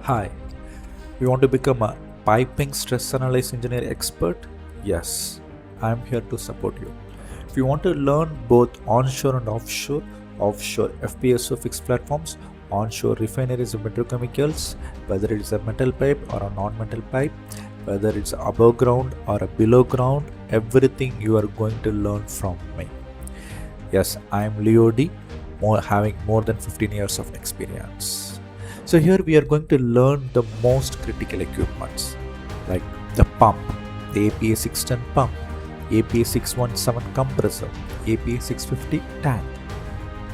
Hi, you want to become a piping stress analysis engineer expert? Yes, I'm here to support you. If you want to learn both onshore and offshore FPSO fixed platforms, onshore refineries and petrochemicals, whether it's a metal pipe or a non-metal pipe, whether it's above ground or a below ground, everything you are going to learn from me. Yes, I'm Leody, having more than 15 years of experience. So here we are going to learn the most critical equipments like the pump, the APA 610 pump, APA 617 compressor, APA 650 tank,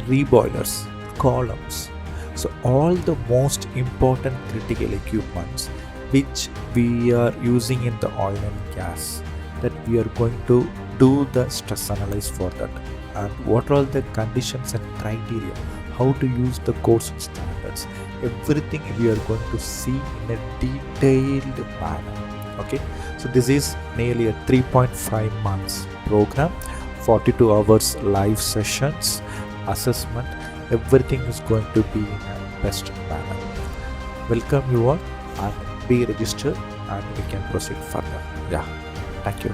reboilers, columns. So all the most important critical equipments which we are using in the oil and gas, that we are going to do the stress analysis for that, and what are the conditions and criteria, how to use the course standards, everything we are going to see in a detailed manner. Okay, so this is nearly a 3.5 months program, 42 hours live sessions, assessment, everything is going to be in a best manner. Welcome you all and be registered and we can proceed further. Yeah, thank you.